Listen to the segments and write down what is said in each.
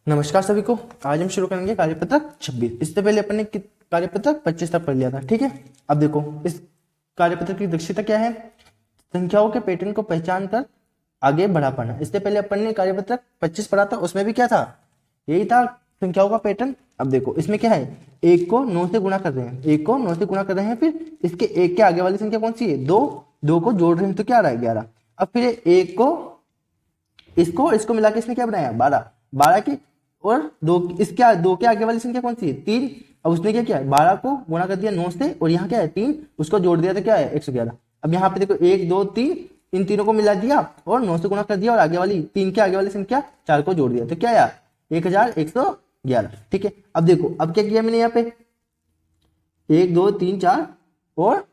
नमस्कार सभी को। आज हम शुरू करेंगे कार्यपत्रक 26। इससे पहले अपन ने कार्यपत्रक 25 तक पढ़ लिया था, ठीक है। अब देखो इस कार्यपत्रक की दक्षता क्या है, संख्याओं के पैटर्न को पहचान कर आगे बढ़ा पाना। इससे पहले अपन ने कार्यपत्रक 25 पढ़ा था, उसमें भी क्या था, यही था, संख्याओं का पैटर्न। अब देखो इसमें क्या है, एक को 9 से गुणा कर रहे हैं, एक को 9 से गुणा कर रहे हैं, फिर इसके एक के आगे वाली संख्या कौन सी है, दो, दो को जोड़ रहे हैं तो क्या आ रहा है 11। अब फिर एक को इसको मिला के इसने क्या बनाया 12, 12 की और दो, इसके दो के आगे वाली संख्या कौन सी है 3। अब उसने क्या किया 12 को गुणा कर दिया 9 से और यहाँ क्या है 3, उसको जोड़ दिया तो क्या है 111। अब यहाँ पे देखो 1 2 3, इन तीनों को मिला दिया और 9 से गुणा कर दिया और आगे वाली 3 के आगे वाली संख्या 4 को जोड़ दिया तो क्या आया 1111, ठीक है। अब देखो अब क्या किया मैंने यहाँ पे 1 2 3 4 और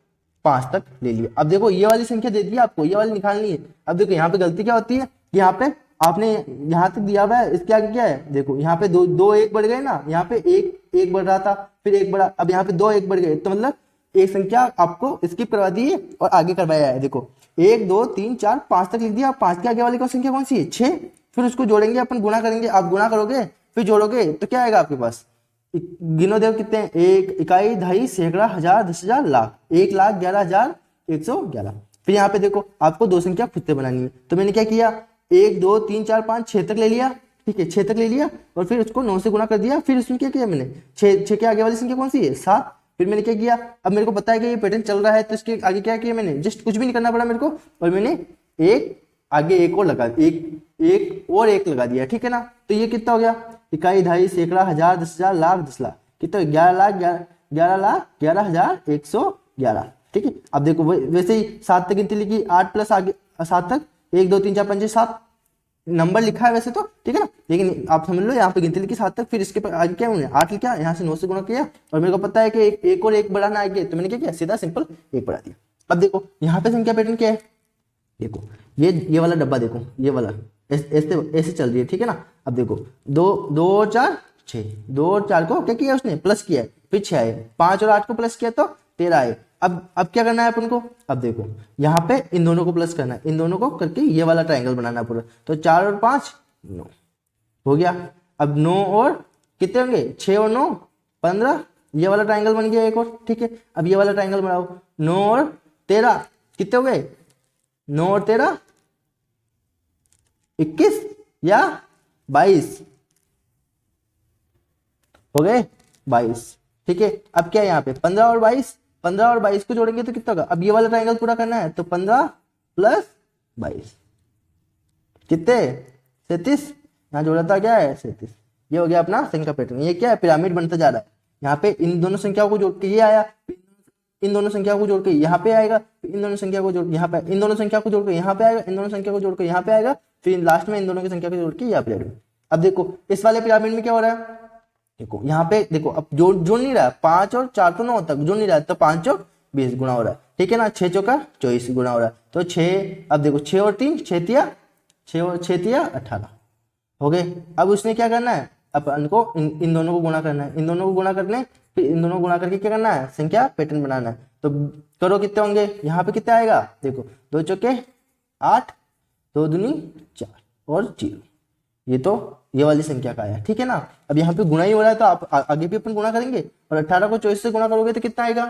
5 तक ले लिया। अब देखो ये वाली संख्या दे दी आपको, ये वाली निकालनी है। अब देखो यहाँ पे गलती क्या होती है, यहाँ पे आपने यहाँ तक दिया हुआ है, इसके आगे क्या है, देखो यहाँ पे दो दो एक बढ़ गए ना, यहाँ पे एक एक बढ़ रहा था फिर एक बढ़ा, अब यहाँ पे दो एक बढ़ गए तो मतलब एक संख्या आपको स्किप करवा दी है और आगे करवाया है। देखो 1 2 3 4 5 तक लिख दिया। 5 के आगे वाली कौन संख्या कौन सी है 6, फिर उसको जोड़ेंगे अपन, गुणा करेंगे, आप गुणा करोगे फिर जोड़ोगे तो क्या आएगा आपके पास, गिनो देव कितने हैं, एक, इकाई, दहाई, सैकड़ा, हजार, 10,000, लाख, 1,11,11। फिर यहाँ पे देखो आपको दो संख्या खुद से बनानी है तो मैंने क्या किया 1 2 3 4 5 6 तक ले लिया, ठीक है 6 तक ले लिया और फिर उसको 9 से गुणा कर दिया। फिर उसमें क्या किया मैंने 6 के आगे वाली संख्या कौन सी है 7। फिर मैंने क्या किया, अब मेरे को पता है कि ये पैटर्न चल रहा है तो इसके आगे क्या किया मैंने, जस्ट कुछ भी नहीं करना पड़ा मेरे को, और मैंने एक आगे एक और लगा, एक और एक लगा दिया, ठीक है ना। तो ये कितना हो गया, इकाई, दहाई, सैकड़ा, हजार, 10,000, लाख, 10 लाख, कितना 11,11,11,111, ठीक है। अब देखो वैसे ही 7 तक गिनती लिखी, 8 प्लस आगे 7 तक 1 2 3 4 5 6 7 नंबर लिखा है वैसे तो, ठीक है ना, लेकिन आप समझ लो यहाँ पे गिनती लिखी 7 तक, फिर इसके आगे क्या उन्होंने 8 लिखा, यहाँ से 9 से गुणा किया और मेरे को पता है कि एक और एक बढ़ाना आगे, तो मैंने क्या किया सीधा सिंपल एक बढ़ा दिया। अब देखो यहाँ पे संख्या पैटर्न क्या है, देखो ये वाला डब्बा, देखो ये वाला ऐसे ऐसे चल रही है, ठीक है ना। अब देखो 2 2 और 4 6, 2 और 4 को क्या किया उसने प्लस किया है, फिर 6 आए, 5 और 8 को प्लस किया तो 13 आए। अब क्या करना है अपन को, अब देखो यहाँ पे इन दोनों को प्लस करना है, इन दोनों को करके ये वाला ट्राइंगल बनाना है पूरा, तो 4 और 5 9 हो गया। अब 9 और कितने होंगे 6 और 9 15, ये वाला ट्राइंगल बन गया एक और, ठीक है। अब ये वाला ट्राइंगल बनाओ, 9 और 13 कितने हो गए, 9 और 13 21 या 22 हो गए 22, ठीक है। अब क्या है यहाँ पे 15 और 22, 15 और 22 को जोड़ेंगे तो कितना होगा, अब ये वाला ट्राइंगल पूरा करना है तो 15 प्लस 22 कितने 37, यहाँ जोड़ा था क्या है 37। ये हो गया अपना संख्या पैटर्न। ये क्या है पिरामिड बनता जा रहा है, यहाँ पे इन दोनों संख्याओं को जोड़ के ये आया, इन दोनों संख्या को जोड़ के यहाँ पे आएगा, इन दोनों संख्या को जोड़ के यहाँ पे, इन दोनों संख्या को जोड़ के यहाँ पे आएगा, इन दोनों संख्या को जोड़ के यहाँ पे आएगा, फिर लास्ट में इन दोनों की संख्या को जोड़ के यहाँ पे आएगा। अब देखो इस वाले पिरामिड में क्या हो रहा है, देखो यहाँ पे देखो अब जोड़ नहीं रहा है, 5 और 4 तो 9 तक जोड़ नहीं रहा है, तो 5 और 20 गुणा हो रहा है, ठीक है ना, 6 चौका 24 गुणा हो रहा है तो 6, अब देखो 6 और 3 6 तिया 18 हो गए। अब उसने क्या करना है, अपन को इन दोनों को गुणा करना है, इन दोनों को गुणा करने, फिर इन दोनों को गुणा करके क्या करना है संख्या पैटर्न बनाना है। तो करो कितने होंगे, यहाँ पे कितना आएगा, देखो 2 चौके 8, 2 दूनी 4 और 0, ये तो ये वाली संख्या का आया, ठीक है ना। अब यहाँ पे गुणा ही हो रहा है तो आप आगे भी अपन गुणा करेंगे, और 18 को 24 से गुणा करोगे तो कितना आएगा,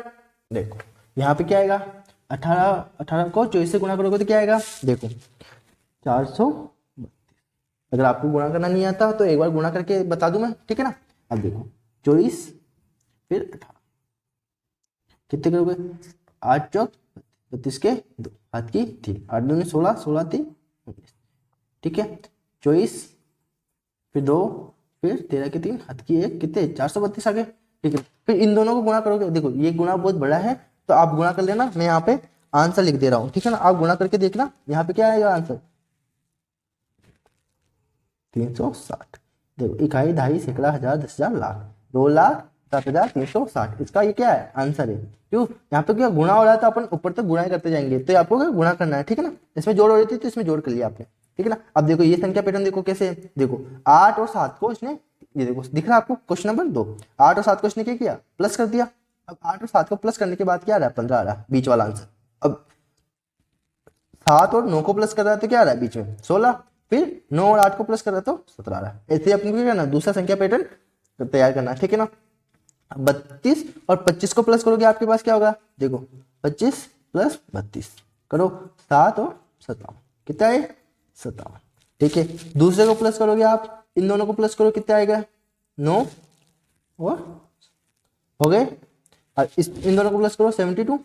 देखो यहाँ पे क्या आएगा 18 को 24 से गुणा करोगे तो क्या आएगा, देखो 432। अगर आपको गुणा करना नहीं आता तो एक बार गुणा करके बता दूं मैं, ठीक है ना। अब देखो 24 फिर 18 कितने करोगे, 8 चौक 32 के 2 हाथ की 3, 8 2 16, 16 3 19, ठीक है। 24 फिर 2 फिर 13 के 3 हाथ की 1 कितने 432 आ गए, ठीक है। फिर इन दोनों को गुणा करोगे, देखो ये गुणा बहुत बड़ा है तो आप गुणा कर लेना, मैं यहाँ पे आंसर लिख दे रहा हूँ, ठीक है ना। आप गुणा करके देखना यहाँ पे क्या आएगा आंसर 360। देखो इकाई, दहाई, सैकड़ा, हजार, 10,000, लाख, 2,07,360 इसका ये क्या है आंसर है। क्यों, यहाँ पे क्या गुणा हो रहा है तो अपन ऊपर तक गुणा करते जाएंगे, तो आपको क्या गुणा करना है, ठीक है ना। इसमें जोड़ हो रही थी तो इसमें जोड़ कर लिया आपने, ठीक है ना। अब देखो ये संख्या पैटर्न देखो कैसे, देखो 8 और 7 को इसने, ये देखो दिख रहा है आपको क्वेश्चन नंबर 2, 8 और 7 को इसने क्या किया प्लस कर दिया। अब 8 और 7 को प्लस करने के बाद क्या आ रहा है 15 आ रहा है बीच वाला आंसर। अब 7 और 9 को प्लस कर रहा है तो क्या आ रहा है बीच में 16, फिर 9 और 8 को प्लस करा तो 17 आ रहा है। ऐसे अपन को क्या करना, दूसरा संख्या पैटर्न तैयार करना है, ठीक है ना। 32 और 25 को प्लस करोगे आपके पास क्या होगा, देखो 25 प्लस 32 करो 7 और 57, कितना है 57, ठीक है। दूसरे को प्लस करोगे आप, इन दोनों को प्लस करो कितना आएगा 9 और हो गए, और इन दोनों को प्लस करो 72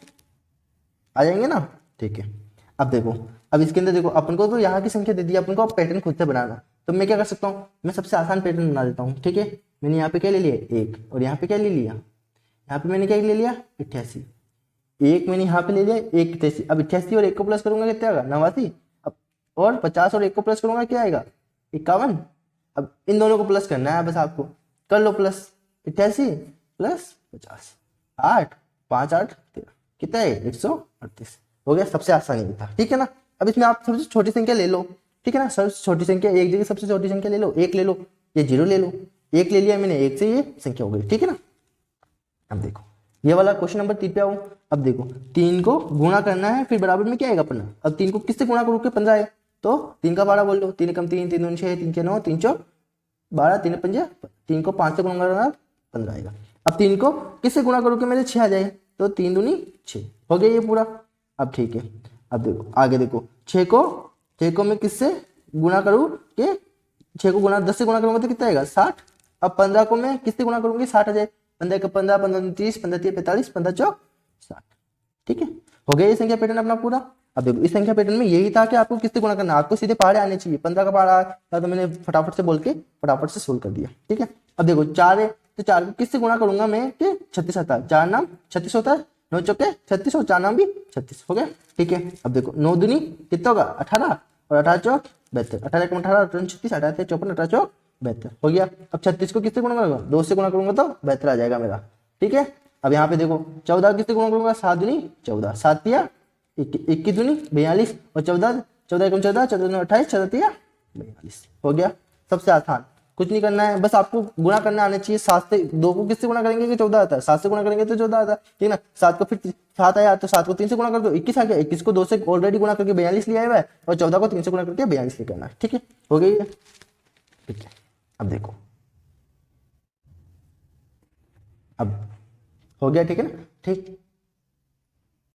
आ जाएंगे ना, ठीक है। अब देखो, अब इसके अंदर देखो अपन को तो यहाँ की संख्या दे दी, अपन को अब पैटर्न खुद से बनाना, तो मैं क्या कर सकता हूँ, मैं सबसे आसान पैटर्न बना देता हूँ, ठीक है। मैंने यहाँ पे क्या ले लिया 1 और यहाँ पे क्या ले लिया, यहाँ पे मैंने क्या ले लिया 88, एक मैंने यहाँ पे ले लिया 1 88, अब 88 और 1 को प्लस करूंगा कितना आएगा 89, अब और 50 और 1 को प्लस करूंगा क्या आएगा 51। अब इन दोनों को प्लस करना है बस आपको, कर लो प्लस 88 प्लस 50, 8 5 8 13, कितना है 138, हो गया। सबसे आसान ये था, ठीक है ना। अब इसमें आप सबसे छोटी संख्या ले लो, ठीक है ना, सबसे छोटी संख्या एक जगह सबसे छोटी संख्या ले लो, 1 ले लो, ये 0 ले लो, 1 ले लिया मैंने, 1 से ये संख्या हो गई, ठीक है ना। अब देखो ये वाला क्वेश्चन नंबर 3 पे आओ। अब देखो 3 को गुणा करना है, फिर बराबर में क्या आएगा पन्ना, अब 3 को किससे गुणा करोगे 15 है, तो 3 का 12 बोल लो, 3 कम 3 3 6 3 के 9 3 चौक 12 3 पंजे, 3 को 5 से गुणा करना 15 आएगा। अब 3 को किससे गुणा करोगे मेरे 6 आ जाएगा, तो 3 दूनी 6 हो गया ये पूरा। अब ठीक है, अब देखो आगे देखो 6 को मैं किससे गुणा करूँ कि 6 को गुणा 10 से गुणा करूंगा तो कितना आएगा 60। अब 15 को मैं किससे गुणा करूंगी 60 आ जाए, 15 का 15 15 30 15 30 45 15 चौक 60, ठीक है। हो गया ये संख्या पैटर्न अपना पूरा। अब देखो इस संख्या पैटर्न में यही था कि आपको किससे गुणा करना, आपको सीधे पहाड़े आने चाहिए, 15 का पहाड़ा था तो मैंने फटाफट से बोल के फटाफट से सोल्व कर दिया, ठीक है। अब देखो 4 है तो 4 को किससे गुणा करूंगा मैं कि 36 आता है, 4 नाम 36 होता है, 9 चौके 36 और 4 नाम भी 36 हो गया, ठीक है। अब देखो 9 दूनी कितना होगा 18 और 18 चौक 72, 18 1 18 18 36 18 54 18 चौक 72 हो गया। अब 36 को किससे गुणा करूंगा 2 से गुणा करूंगा तो 72 आ जाएगा मेरा, ठीक है। अब यहाँ पे देखो 14 किससे गुणा करूंगा 7 दूनी 14, 7 तिया 21 दूनी 42 और 14 14 14 14 28 14 तिया 42 हो गया। सबसे आसान, कुछ नहीं करना है, बस आपको गुणा करना आना चाहिए। 7 से 2 को किससे गुणा करेंगे कि 14 आता है, 7 से गुणा करेंगे तो 14 आता है, ठीक है ना। 7 को फिर 7 आया तो 7 को 3 से गुणा कर दो 21 आ गया, 21 को 2 से ऑलरेडी गुणा करके 42 लिया हुआ है और 14 को 3 से गुणा करके 42 लेके आना है, ठीक है। हो गई है, ठीक है। अब देखो अब हो गया, ठीक है ना, ठीक।